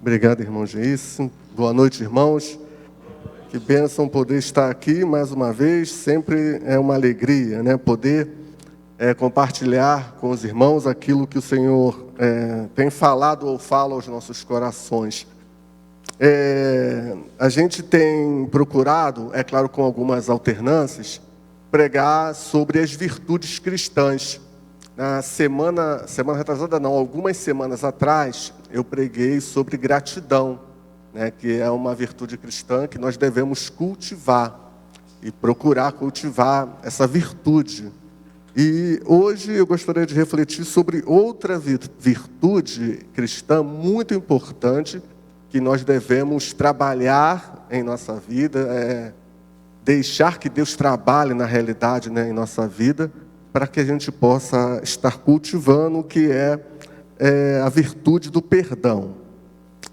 Obrigado, irmão Geísse. Boa noite, irmãos. Que bênção poder estar aqui mais uma vez. Sempre é uma alegria, né? Poder compartilhar com os irmãos aquilo que o Senhor tem falado ou fala aos nossos corações. A gente tem procurado, é claro, com algumas alternâncias, pregar sobre as virtudes cristãs. Na semana retrasada não, algumas semanas atrás, eu preguei sobre gratidão, né, que é uma virtude cristã que nós devemos cultivar e procurar cultivar essa virtude. E hoje eu gostaria de refletir sobre outra virtude cristã muito importante que nós devemos trabalhar em nossa vida, deixar que Deus trabalhe na realidade, né, em nossa vida, para que a gente possa estar cultivando o que é a virtude do perdão.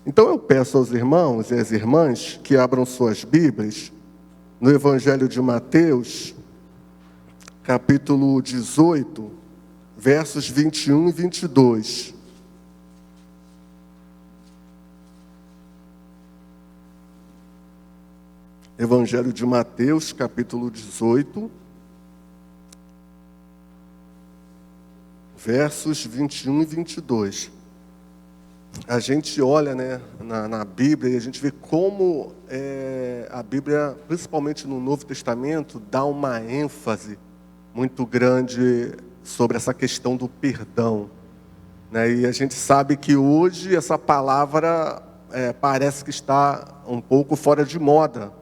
Então eu peço aos irmãos e às irmãs que abram suas Bíblias no Evangelho de Mateus, capítulo 18, versos 21 e 22. Evangelho de Mateus, capítulo 18, versos 21 e 22. A gente olha, né, na Bíblia e a gente vê como a Bíblia, principalmente no Novo Testamento, dá uma ênfase muito grande sobre essa questão do perdão, né? E a gente sabe que hoje essa palavra parece que está um pouco fora de moda,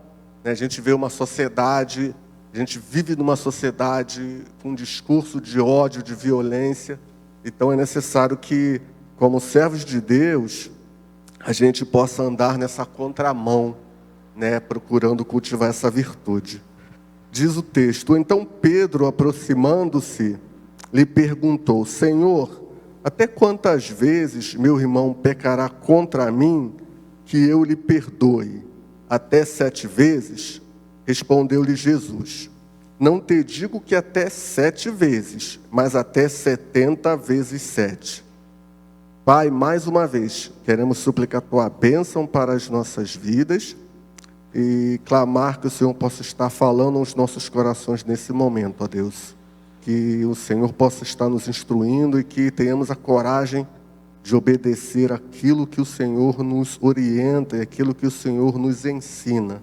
né? A gente vê uma sociedade, a gente vive numa sociedade com um discurso de ódio, de violência. Então é necessário que, como servos de Deus, a gente possa andar nessa contramão, né, procurando cultivar essa virtude. Diz o texto: então Pedro, aproximando-se, lhe perguntou: Senhor, até quantas vezes meu irmão pecará contra mim, que eu lhe perdoe? Até 7 vezes? Respondeu-lhe Jesus: não te digo que até 7 vezes, mas até 70 vezes 7. Pai, mais uma vez, queremos suplicar a tua bênção para as nossas vidas e clamar que o Senhor possa estar falando aos nossos corações nesse momento, ó Deus. Que o Senhor possa estar nos instruindo e que tenhamos a coragem de obedecer aquilo que o Senhor nos orienta e aquilo que o Senhor nos ensina.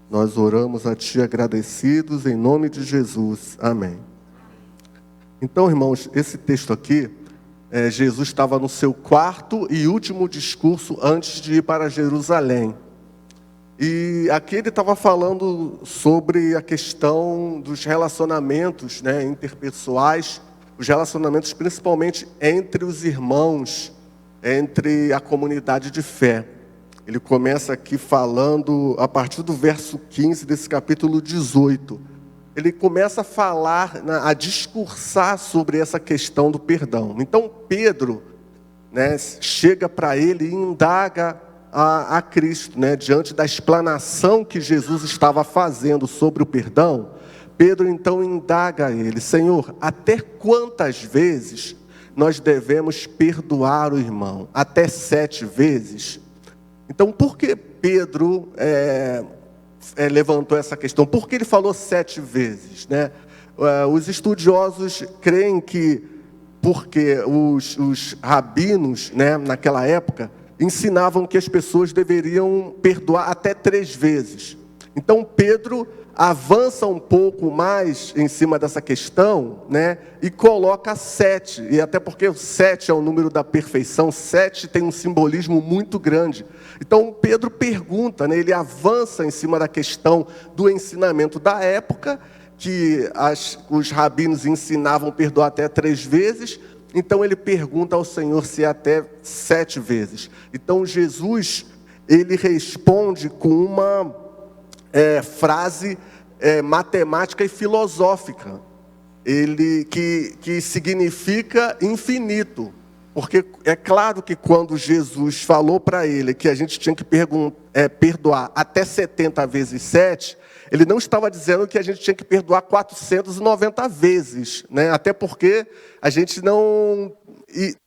Nós oramos a Ti agradecidos em nome de Jesus. Amém. Então, irmãos, esse texto aqui, Jesus estava no seu 4º e último discurso antes de ir para Jerusalém. E aqui ele estava falando sobre a questão dos relacionamentos, né, interpessoais, os relacionamentos principalmente entre os irmãos, entre a comunidade de fé. Ele começa aqui falando, a partir do verso 15 desse capítulo 18, ele começa a falar, a discursar sobre essa questão do perdão. Então Pedro, né, chega para ele e indaga a Cristo, né, diante da explanação que Jesus estava fazendo sobre o perdão. Pedro então indaga a ele: Senhor, até quantas vezes nós devemos perdoar o irmão? Até 7 vezes? Então, por que Pedro levantou essa questão? Por que ele falou 7 vezes, né? Os estudiosos creem que porque os rabinos, né, naquela época, ensinavam que as pessoas deveriam perdoar até 3 vezes. Então Pedro avança um pouco mais em cima dessa questão, né, e coloca 7, e até porque o 7 é o número da perfeição, 7 tem um simbolismo muito grande. Então Pedro pergunta, né, ele avança em cima da questão do ensinamento da época, que os rabinos ensinavam perdoar até 3 vezes, então ele pergunta ao Senhor se é até 7 vezes. Então Jesus, ele responde com uma frase matemática e filosófica, que significa infinito, porque é claro que quando Jesus falou para ele que a gente tinha que perdoar até 70 vezes 7, ele não estava dizendo que a gente tinha que perdoar 490 vezes, né? Até porque a gente não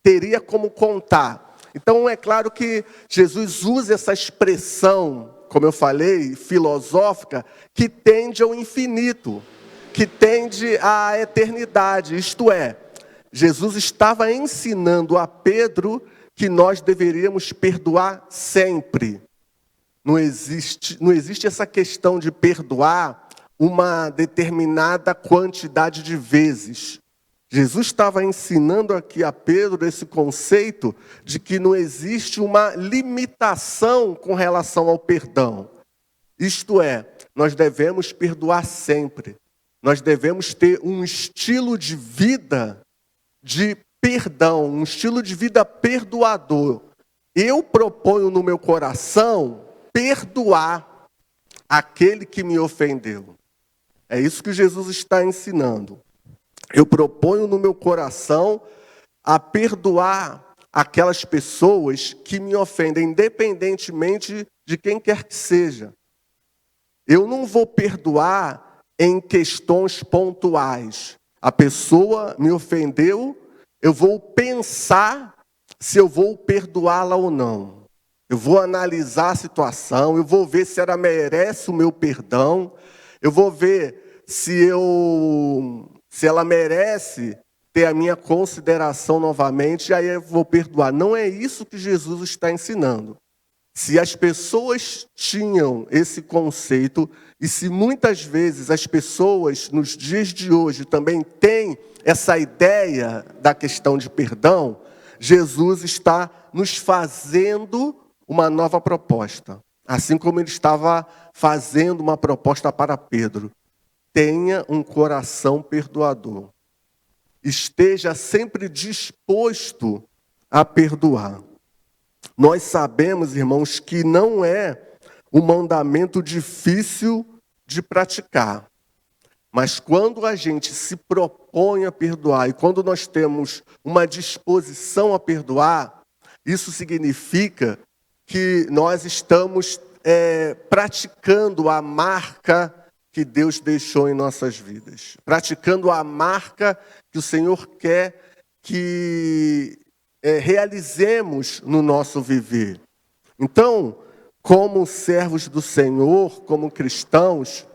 teria como contar. Então é claro que Jesus usa essa expressão, como eu falei, filosófica, que tende ao infinito, que tende à eternidade. Isto é, Jesus estava ensinando a Pedro que nós deveríamos perdoar sempre. Não existe essa questão de perdoar uma determinada quantidade de vezes. Jesus estava ensinando aqui a Pedro esse conceito de que não existe uma limitação com relação ao perdão. Isto é, nós devemos perdoar sempre. Nós devemos ter um estilo de vida de perdão, um estilo de vida perdoador. Eu proponho no meu coração perdoar aquele que me ofendeu. É isso que Jesus está ensinando. Eu proponho no meu coração a perdoar aquelas pessoas que me ofendem, independentemente de quem quer que seja. Eu não vou perdoar em questões pontuais. A pessoa me ofendeu, eu vou pensar se eu vou perdoá-la ou não. Eu vou analisar a situação, eu vou ver se ela merece o meu perdão, eu vou ver se ela merece ter a minha consideração novamente, e aí eu vou perdoar. Não é isso que Jesus está ensinando. Se as pessoas tinham esse conceito, e se muitas vezes as pessoas nos dias de hoje também têm essa ideia da questão de perdão, Jesus está nos fazendo uma nova proposta. Assim como ele estava fazendo uma proposta para Pedro. Tenha um coração perdoador. Esteja sempre disposto a perdoar. Nós sabemos, irmãos, que não é um mandamento difícil de praticar. Mas quando a gente se propõe a perdoar e quando nós temos uma disposição a perdoar, isso significa que nós estamos praticando a marca que Deus deixou em nossas vidas. Praticando a marca que o Senhor quer que realizemos no nosso viver. Então, como servos do Senhor, como cristãos,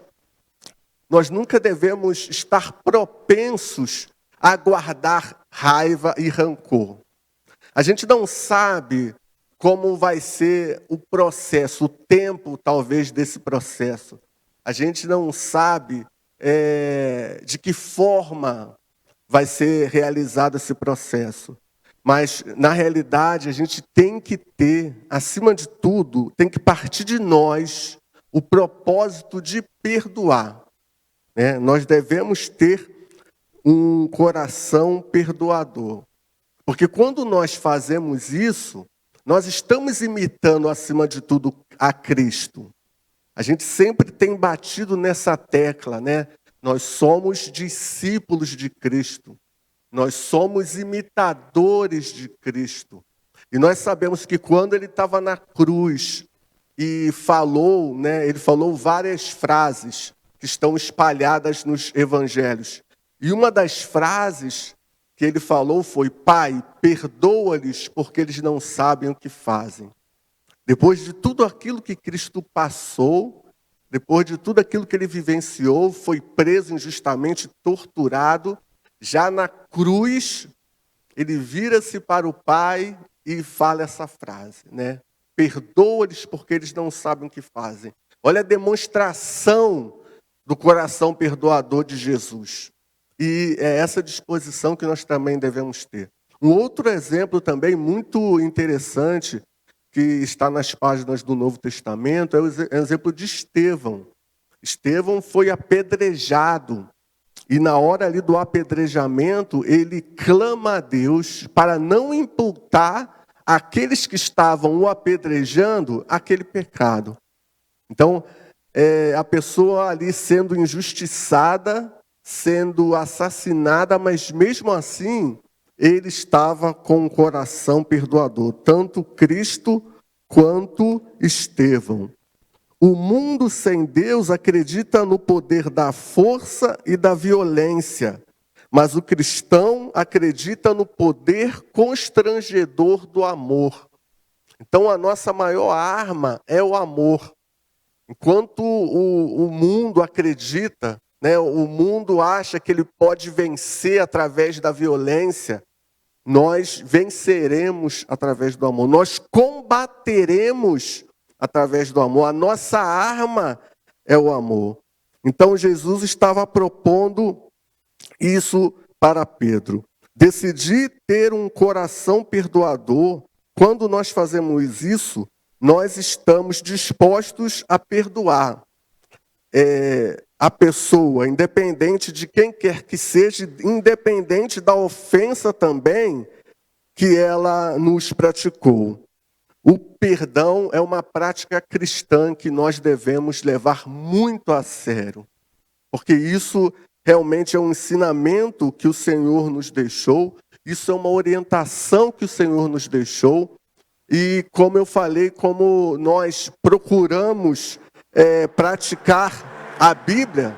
nós nunca devemos estar propensos a guardar raiva e rancor. A gente não sabe como vai ser o processo, o tempo talvez desse processo. A gente não sabe de que forma vai ser realizado esse processo. Mas, na realidade, a gente tem que ter, acima de tudo, tem que partir de nós o propósito de perdoar. Nós devemos ter um coração perdoador. Porque quando nós fazemos isso, nós estamos imitando, acima de tudo, a Cristo. A gente sempre tem batido nessa tecla, né? Nós somos discípulos de Cristo. Nós somos imitadores de Cristo. E nós sabemos que quando ele estava na cruz e falou, ele falou várias frases que estão espalhadas nos evangelhos. E uma das frases que ele falou foi: Pai, perdoa-lhes porque eles não sabem o que fazem. Depois de tudo aquilo que Cristo passou, depois de tudo aquilo que ele vivenciou, foi preso injustamente, torturado, já na cruz, ele vira-se para o Pai e fala essa frase, Perdoa-lhes porque eles não sabem o que fazem. Olha a demonstração do coração perdoador de Jesus. E é essa disposição que nós também devemos ter. Um outro exemplo também muito interessante, que está nas páginas do Novo Testamento, é o exemplo de Estevão. Estevão foi apedrejado. E na hora ali do apedrejamento, ele clama a Deus para não imputar àqueles que estavam o apedrejando aquele pecado. Então, a pessoa ali sendo injustiçada, sendo assassinada, mas mesmo assim, ele estava com o coração perdoador, tanto Cristo quanto Estevão. O mundo sem Deus acredita no poder da força e da violência, mas o cristão acredita no poder constrangedor do amor. Então, a nossa maior arma é o amor. Enquanto o mundo acredita, né, o mundo acha que ele pode vencer através da violência, nós venceremos através do amor. Nós combateremos através do amor. A nossa arma é o amor. Então, Jesus estava propondo isso para Pedro. Decidir ter um coração perdoador, quando nós fazemos isso, nós estamos dispostos a perdoar a pessoa, independente de quem quer que seja, independente da ofensa também que ela nos praticou. O perdão é uma prática cristã que nós devemos levar muito a sério, porque isso realmente é um ensinamento que o Senhor nos deixou, isso é uma orientação que o Senhor nos deixou, e como eu falei, como nós procuramos praticar a Bíblia,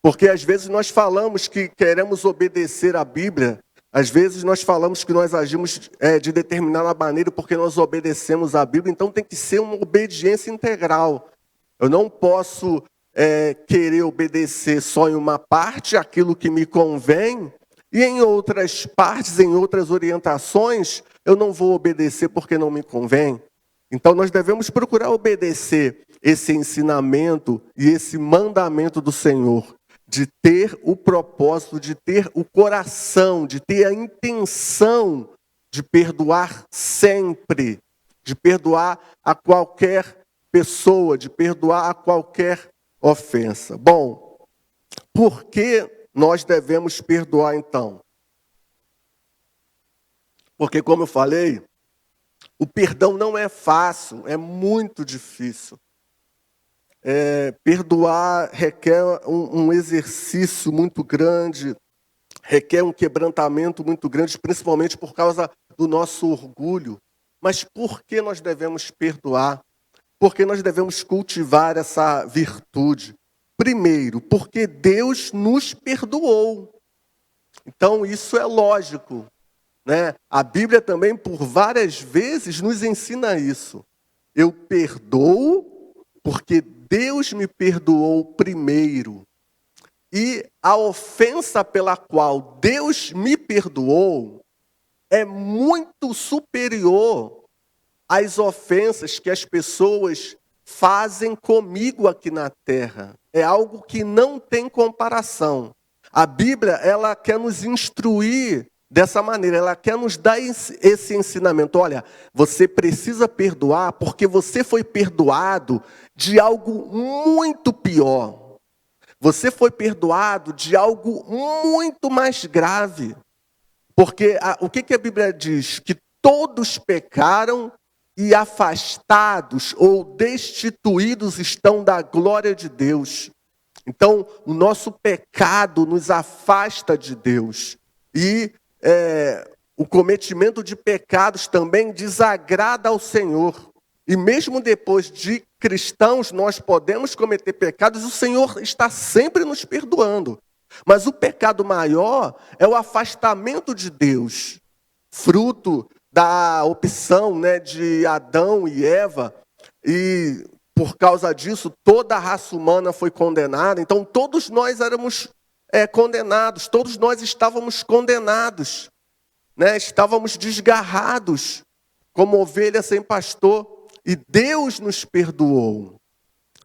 porque às vezes nós falamos que queremos obedecer a Bíblia, às vezes nós falamos que nós agimos de determinada maneira porque nós obedecemos a Bíblia, então tem que ser uma obediência integral. Eu não posso querer obedecer só em uma parte, aquilo que me convém, e em outras partes, em outras orientações, eu não vou obedecer porque não me convém. Então nós devemos procurar obedecer esse ensinamento e esse mandamento do Senhor, de ter o propósito, de ter o coração, de ter a intenção de perdoar sempre, de perdoar a qualquer pessoa, de perdoar a qualquer ofensa. Bom, por que nós devemos perdoar então? Porque, como eu falei, o perdão não é fácil, é muito difícil. Perdoar requer um exercício muito grande, requer um quebrantamento muito grande, principalmente por causa do nosso orgulho. Mas por que nós devemos perdoar? Por que nós devemos cultivar essa virtude? Primeiro, porque Deus nos perdoou. Então, isso é lógico, né? A Bíblia também, por várias vezes, nos ensina isso. Eu perdoo porque Deus me perdoou primeiro. E a ofensa pela qual Deus me perdoou é muito superior às ofensas que as pessoas fazem comigo aqui na terra. É algo que não tem comparação. A Bíblia, ela quer nos instruir dessa maneira, ela quer nos dar esse ensinamento. Olha, você precisa perdoar porque você foi perdoado de algo muito pior. Você foi perdoado de algo muito mais grave. Porque o que a Bíblia diz? Que todos pecaram e afastados ou destituídos estão da glória de Deus. Então, o nosso pecado nos afasta de Deus. E o cometimento de pecados também desagrada ao Senhor. E mesmo depois de cristãos, nós podemos cometer pecados, o Senhor está sempre nos perdoando. Mas o pecado maior é o afastamento de Deus, fruto da opção, né, de Adão e Eva, e por causa disso toda a raça humana foi condenada. Então todos nós éramos condenados, todos nós estávamos condenados, né? Estávamos desgarrados como ovelha sem pastor, e Deus nos perdoou.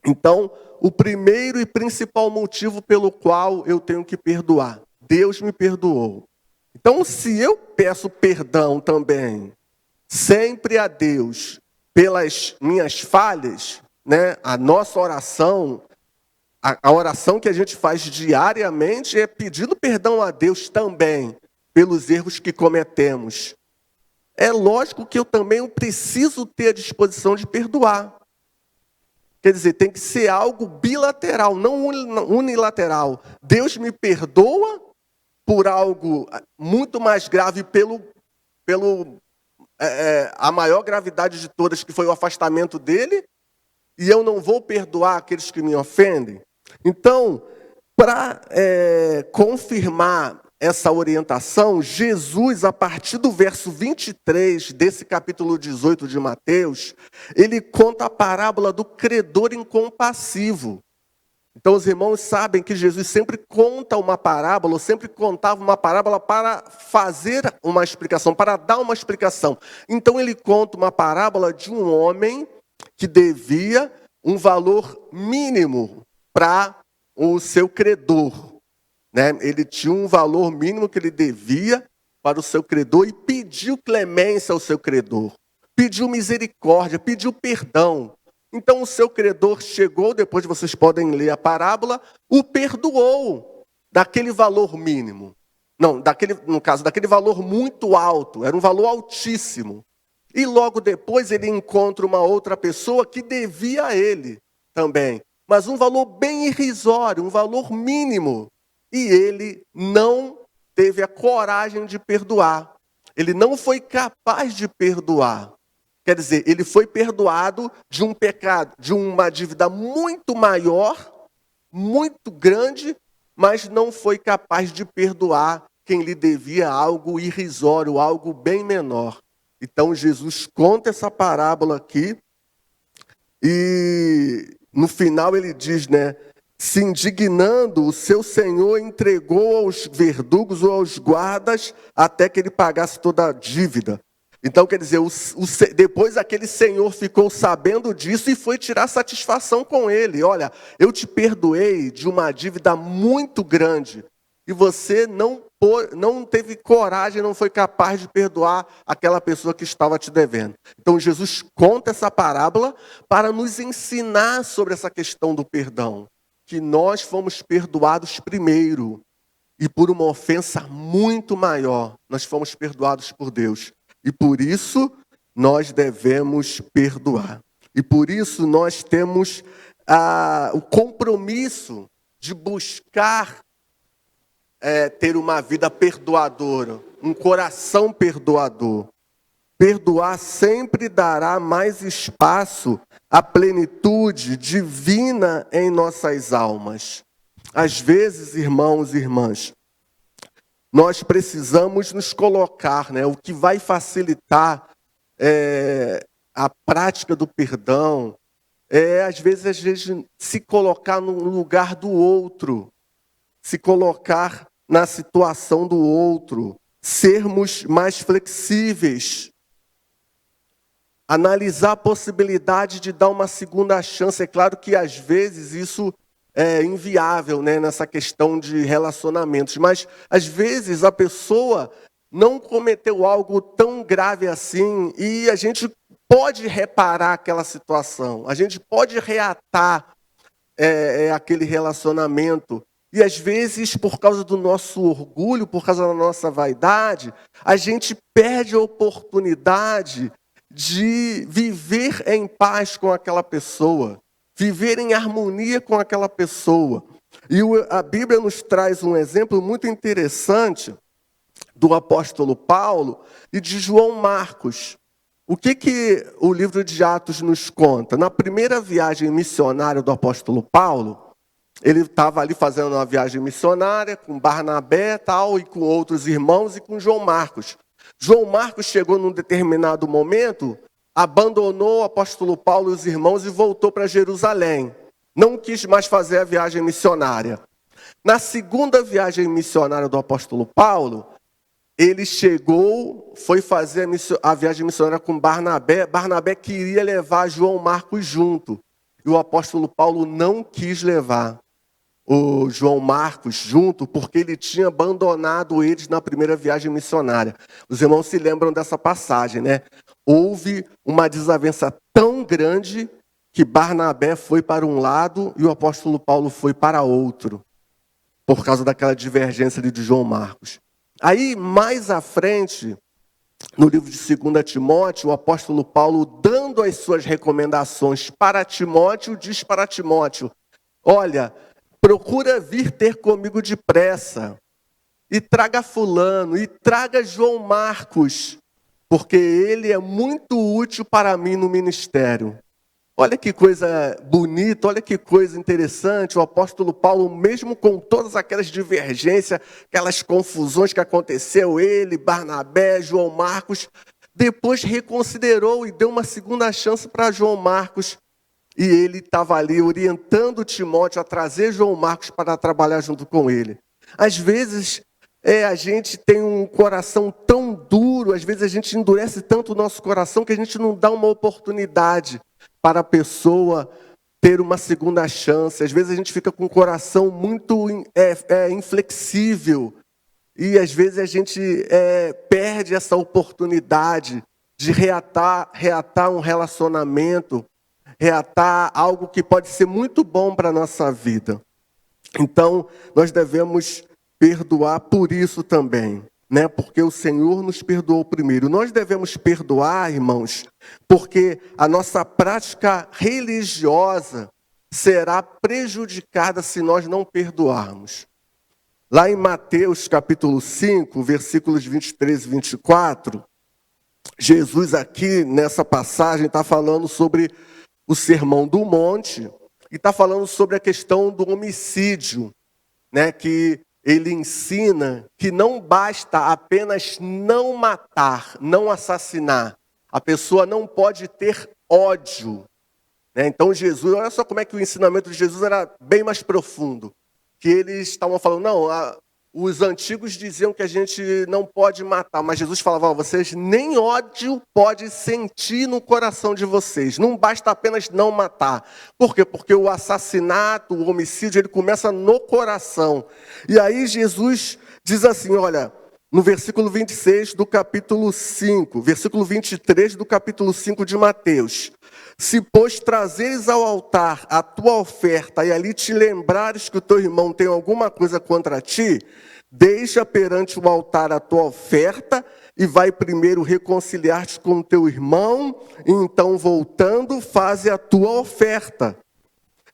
Então, o primeiro e principal motivo pelo qual eu tenho que perdoar, Deus me perdoou. Então, se eu peço perdão também, sempre a Deus, pelas minhas falhas, né? A nossa oração, a oração que a gente faz diariamente é pedindo perdão a Deus também, pelos erros que cometemos. É lógico que eu também preciso ter a disposição de perdoar. Quer dizer, tem que ser algo bilateral, não unilateral. Deus me perdoa por algo muito mais grave, a maior gravidade de todas, que foi o afastamento dele, e eu não vou perdoar aqueles que me ofendem. Então, para confirmar essa orientação, Jesus, a partir do verso 23 desse capítulo 18 de Mateus, ele conta a parábola do credor incompassivo. Então os irmãos sabem que Jesus sempre conta uma parábola, ou sempre contava uma parábola para fazer uma explicação, para dar uma explicação. Então ele conta uma parábola de um homem que devia um valor mínimo para o seu credor. Ele tinha um valor mínimo que ele devia para o seu credor e pediu clemência ao seu credor, pediu misericórdia, pediu perdão. Então o seu credor chegou, depois vocês podem ler a parábola, o perdoou daquele valor mínimo. Não, no caso, daquele valor muito alto, era um valor altíssimo. E logo depois ele encontra uma outra pessoa que devia a ele também, mas um valor bem irrisório, um valor mínimo. E ele não teve a coragem de perdoar. Ele não foi capaz de perdoar. Quer dizer, ele foi perdoado de um pecado, de uma dívida muito maior, muito grande, mas não foi capaz de perdoar quem lhe devia algo irrisório, algo bem menor. Então Jesus conta essa parábola aqui e no final ele diz, se indignando, o seu senhor entregou aos verdugos ou aos guardas até que ele pagasse toda a dívida. Então, quer dizer, depois aquele senhor ficou sabendo disso e foi tirar satisfação com ele. Olha, eu te perdoei de uma dívida muito grande e você não teve coragem, não foi capaz de perdoar aquela pessoa que estava te devendo. Então, Jesus conta essa parábola para nos ensinar sobre essa questão do perdão. Que nós fomos perdoados primeiro e por uma ofensa muito maior, nós fomos perdoados por Deus. E por isso nós devemos perdoar. E por isso nós temos o compromisso de buscar ter uma vida perdoadora, um coração perdoador. Perdoar sempre dará mais espaço à plenitude divina em nossas almas. Às vezes, irmãos e irmãs, nós precisamos nos colocar, o que vai facilitar a prática do perdão, às vezes a gente se colocar no lugar do outro, se colocar na situação do outro, sermos mais flexíveis, analisar a possibilidade de dar uma segunda chance. É claro que às vezes isso é inviável, nessa questão de relacionamentos, mas às vezes a pessoa não cometeu algo tão grave assim e a gente pode reparar aquela situação, a gente pode reatar aquele relacionamento. E às vezes, por causa do nosso orgulho, por causa da nossa vaidade, a gente perde a oportunidade de viver em paz com aquela pessoa, viver em harmonia com aquela pessoa. E a Bíblia nos traz um exemplo muito interessante do apóstolo Paulo e de João Marcos. O que o livro de Atos nos conta? Na primeira viagem missionária do apóstolo Paulo, ele estava ali fazendo uma viagem missionária com Barnabé e com outros irmãos e com João Marcos. João Marcos chegou num determinado momento, abandonou o apóstolo Paulo e os irmãos e voltou para Jerusalém. Não quis mais fazer a viagem missionária. Na segunda viagem missionária do apóstolo Paulo, ele chegou, foi fazer a viagem missionária com Barnabé. Barnabé queria levar João Marcos junto. E o apóstolo Paulo não quis levar o João Marcos junto, porque ele tinha abandonado eles na primeira viagem missionária. Os irmãos se lembram dessa passagem, Houve uma desavença tão grande que Barnabé foi para um lado e o apóstolo Paulo foi para outro, por causa daquela divergência ali de João Marcos. Aí, mais à frente, no livro de 2 Timóteo, o apóstolo Paulo, dando as suas recomendações para Timóteo, diz para Timóteo: olha, procura vir ter comigo depressa, e traga fulano, e traga João Marcos, porque ele é muito útil para mim no ministério. Olha que coisa bonita, olha que coisa interessante. O apóstolo Paulo, mesmo com todas aquelas divergências, aquelas confusões que aconteceu, ele, Barnabé, João Marcos, depois reconsiderou e deu uma segunda chance para João Marcos. E ele estava ali orientando Timóteo a trazer João Marcos para trabalhar junto com ele. Às vezes, a gente tem um coração tão duro, às vezes a gente endurece tanto o nosso coração que a gente não dá uma oportunidade para a pessoa ter uma segunda chance. Às vezes a gente fica com o coração muito inflexível e às vezes a gente perde essa oportunidade de reatar um relacionamento, reatar algo que pode ser muito bom para a nossa vida. Então, nós devemos perdoar por isso também, né? Porque o Senhor nos perdoou primeiro. Nós devemos perdoar, irmãos, porque a nossa prática religiosa será prejudicada se nós não perdoarmos. Lá em Mateus capítulo 5, versículos 23 e 24, Jesus aqui nessa passagem está falando sobre o Sermão do Monte e está falando sobre a questão do homicídio, né? Que ele ensina que não basta apenas não matar, não assassinar. A pessoa não pode ter ódio, né? Então Jesus, olha só como é que o ensinamento de Jesus era bem mais profundo. Que eles estavam falando, não, os antigos diziam que a gente não pode matar, mas Jesus falava, vocês nem ódio pode sentir no coração de vocês, não basta apenas não matar. Por quê? Porque o assassinato, o homicídio, ele começa no coração. E aí Jesus diz assim, olha, no versículo 26 do capítulo 5, versículo 23 do capítulo 5 de Mateus. Se, pois, trazeres ao altar a tua oferta e ali te lembrares que o teu irmão tem alguma coisa contra ti, deixa perante o altar a tua oferta e vai primeiro reconciliar-te com o teu irmão, e então, voltando, faze a tua oferta.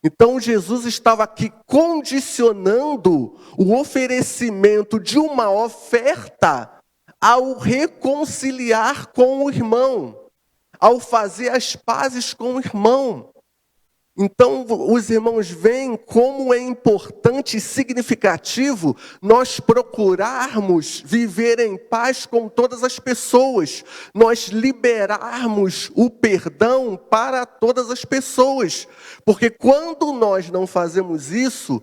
Então, Jesus estava aqui condicionando o oferecimento de uma oferta ao reconciliar com o irmão, ao fazer as pazes com o irmão. Então, os irmãos veem como é importante e significativo nós procurarmos viver em paz com todas as pessoas, nós liberarmos o perdão para todas as pessoas, porque quando nós não fazemos isso,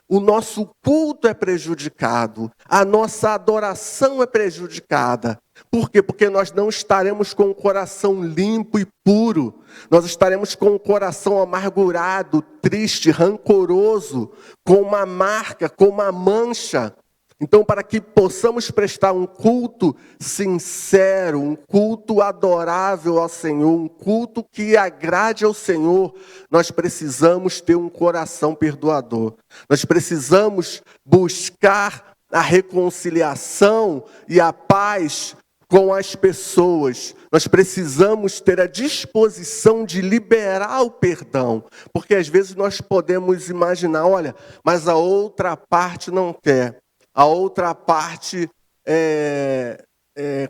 o nosso culto é prejudicado, a nossa adoração é prejudicada. Por quê? Porque nós não estaremos com o coração limpo e puro. Nós estaremos com o coração amargurado, triste, rancoroso, com uma marca, com uma mancha. Então, para que possamos prestar um culto sincero, um culto adorável ao Senhor, um culto que agrade ao Senhor, nós precisamos ter um coração perdoador. Nós precisamos buscar a reconciliação e a paz com as pessoas. Nós precisamos ter a disposição de liberar o perdão, porque às vezes nós podemos imaginar, olha, mas a outra parte não quer, a outra parte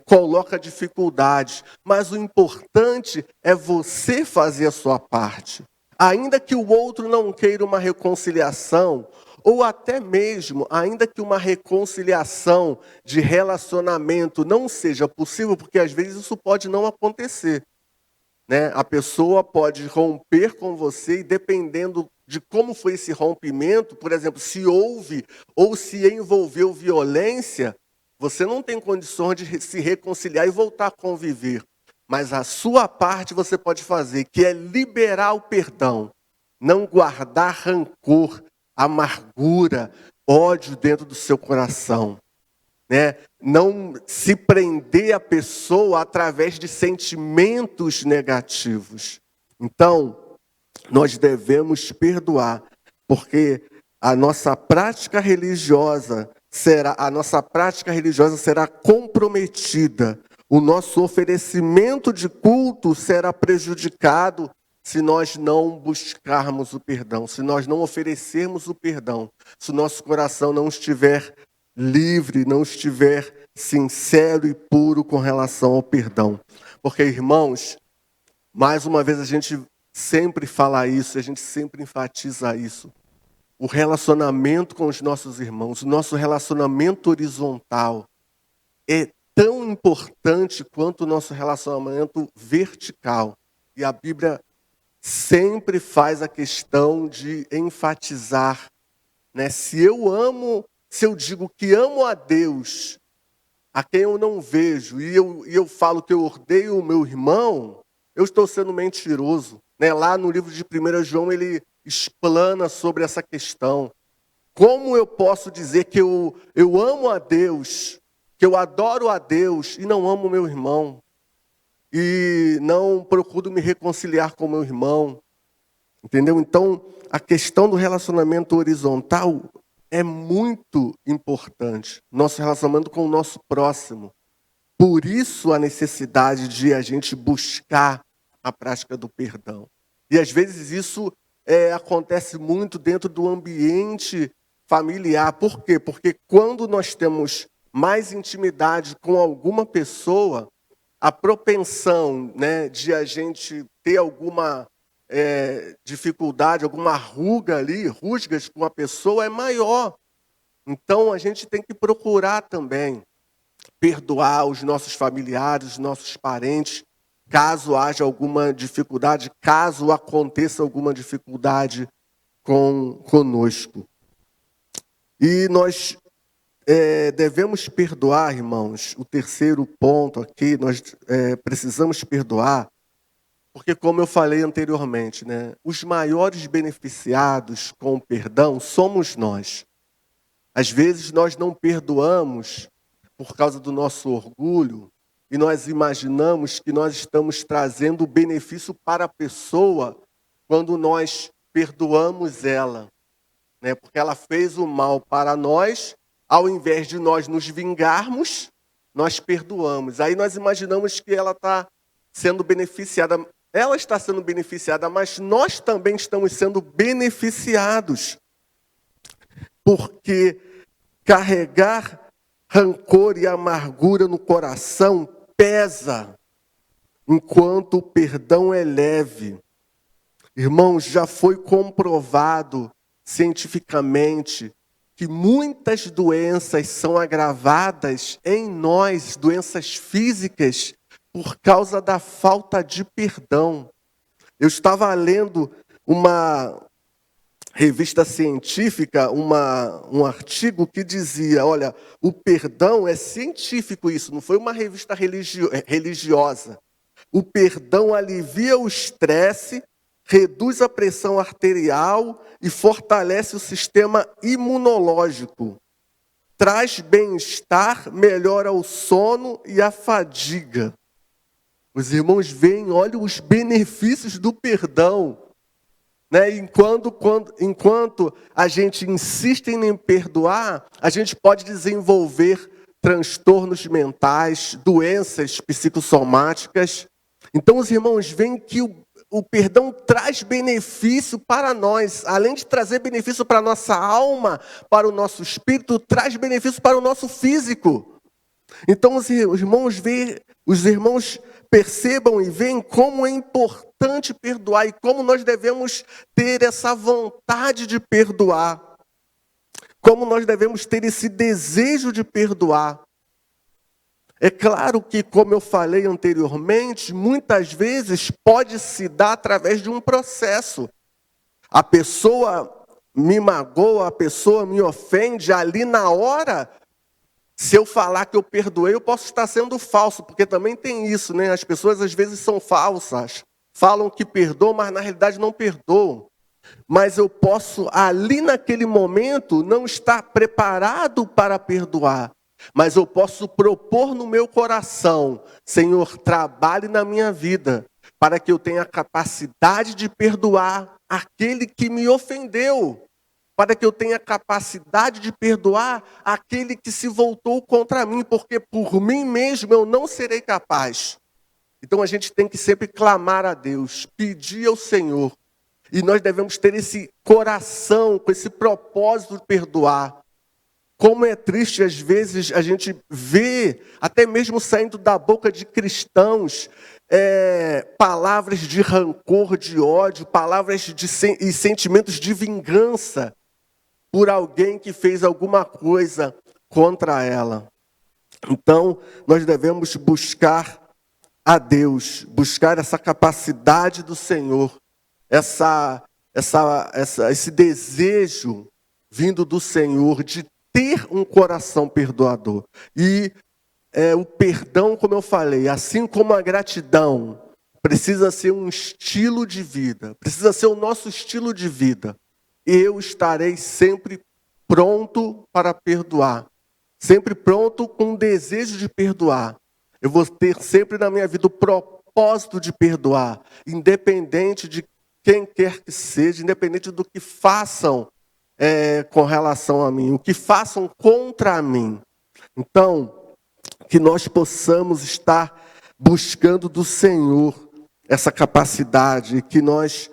coloca dificuldades, mas o importante é você fazer a sua parte. Ainda que o outro não queira uma reconciliação, ou até mesmo, ainda que uma reconciliação de relacionamento não seja possível, porque às vezes isso pode não acontecer, né? A pessoa pode romper com você e dependendo de como foi esse rompimento, por exemplo, se houve ou se envolveu violência, você não tem condições de se reconciliar e voltar a conviver. Mas a sua parte você pode fazer, que é liberar o perdão, não guardar rancor, amargura, ódio dentro do seu coração, né? Não se prender à pessoa através de sentimentos negativos. Então, nós devemos perdoar, porque a nossa prática religiosa será comprometida. O nosso oferecimento de culto será prejudicado se nós não buscarmos o perdão, se nós não oferecermos o perdão, se o nosso coração não estiver livre, não estiver sincero e puro com relação ao perdão. Porque, irmãos, mais uma vez a gente sempre fala isso, a gente sempre enfatiza isso. O relacionamento com os nossos irmãos, o nosso relacionamento horizontal é tão importante quanto o nosso relacionamento vertical. E a Bíblia sempre faz a questão de enfatizar, né? Se eu digo que amo a Deus, a quem eu não vejo, e eu falo que eu odeio o meu irmão, eu estou sendo mentiroso. Né? Lá no livro de 1 João ele explana sobre essa questão. Como eu posso dizer que eu amo a Deus, que eu adoro a Deus e não amo o meu irmão? E não procuro me reconciliar com o meu irmão? Entendeu? Então, a questão do relacionamento horizontal é muito importante. Nosso relacionamento com o nosso próximo. Por isso a necessidade de a gente buscar a prática do perdão. E às vezes isso acontece muito dentro do ambiente familiar. Por quê? Porque quando nós temos mais intimidade com alguma pessoa, a propensão, né, de a gente ter alguma dificuldade, alguma ruga ali, rusgas com a pessoa é maior. Então a gente tem que procurar também perdoar os nossos familiares, os nossos parentes, caso haja alguma dificuldade, caso aconteça alguma dificuldade conosco. E nós devemos perdoar, irmãos. O terceiro ponto aqui, nós precisamos perdoar, porque como eu falei anteriormente, né, os maiores beneficiados com o perdão somos nós. Às vezes nós não perdoamos por causa do nosso orgulho, e nós imaginamos que nós estamos trazendo benefício para a pessoa quando nós perdoamos ela, né? Porque ela fez o mal para nós, ao invés de nós nos vingarmos, nós perdoamos. Aí nós imaginamos que ela está sendo beneficiada. Ela está sendo beneficiada, mas nós também estamos sendo beneficiados. Porque carregar rancor e amargura no coração pesa, enquanto o perdão é leve. Irmãos, já foi comprovado cientificamente que muitas doenças são agravadas em nós, doenças físicas, por causa da falta de perdão. Eu estava lendo uma revista científica, um artigo que dizia, olha, o perdão é científico isso, não foi uma revista religiosa. O perdão alivia o estresse, reduz a pressão arterial e fortalece o sistema imunológico. Traz bem-estar, melhora o sono e a fadiga. Os irmãos veem, olha os benefícios do perdão. Né? Enquanto a gente insiste em perdoar, a gente pode desenvolver transtornos mentais, doenças psicossomáticas. Então os irmãos veem que o perdão traz benefício para nós. Além de trazer benefício para a nossa alma, para o nosso espírito, traz benefício para o nosso físico. Então os irmãos percebam e veem como é importante perdoar e como nós devemos ter essa vontade de perdoar. Como nós devemos ter esse desejo de perdoar. É claro que, como eu falei anteriormente, muitas vezes pode se dar através de um processo. A pessoa me magoa, a pessoa me ofende, ali na hora, se eu falar que eu perdoei, eu posso estar sendo falso, porque também tem isso, né? As pessoas às vezes são falsas, falam que perdoam, mas na realidade não perdoam. Mas eu posso, ali naquele momento, não estar preparado para perdoar. Mas eu posso propor no meu coração, Senhor, trabalhe na minha vida, para que eu tenha a capacidade de perdoar aquele que me ofendeu. Para que eu tenha a capacidade de perdoar aquele que se voltou contra mim, porque por mim mesmo eu não serei capaz. Então a gente tem que sempre clamar a Deus, pedir ao Senhor. E nós devemos ter esse coração, com esse propósito de perdoar. como é triste às vezes a gente vê, até mesmo saindo da boca de cristãos, palavras de rancor, de ódio, palavras e sentimentos de vingança por alguém que fez alguma coisa contra ela. Então, nós devemos buscar a Deus, buscar essa capacidade do Senhor, esse desejo vindo do Senhor de ter um coração perdoador. E o perdão, como eu falei, assim como a gratidão, precisa ser um estilo de vida, precisa ser o nosso estilo de vida. Eu estarei sempre pronto para perdoar, sempre pronto com o desejo de perdoar. Eu vou ter sempre na minha vida o propósito de perdoar, independente de quem quer que seja, independente do que façam com relação a mim, o que façam contra mim. Então, que nós possamos estar buscando do Senhor essa capacidade, que nós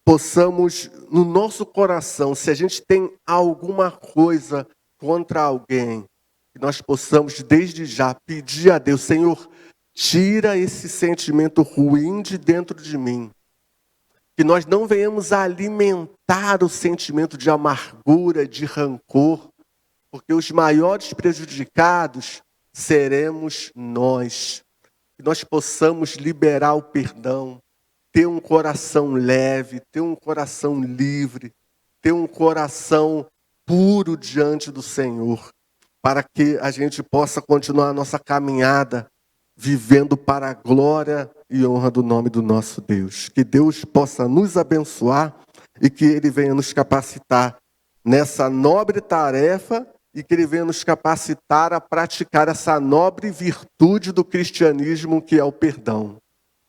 possamos, no nosso coração, se a gente tem alguma coisa contra alguém, que nós possamos, desde já, pedir a Deus: Senhor, tira esse sentimento ruim de dentro de mim. Que nós não venhamos a alimentar o sentimento de amargura, de rancor, porque os maiores prejudicados seremos nós. Que nós possamos liberar o perdão, ter um coração leve, ter um coração livre, ter um coração puro diante do Senhor, para que a gente possa continuar a nossa caminhada vivendo para a glória e honra do nome do nosso Deus. Que Deus possa nos abençoar e que Ele venha nos capacitar nessa nobre tarefa e que Ele venha nos capacitar a praticar essa nobre virtude do cristianismo que é o perdão.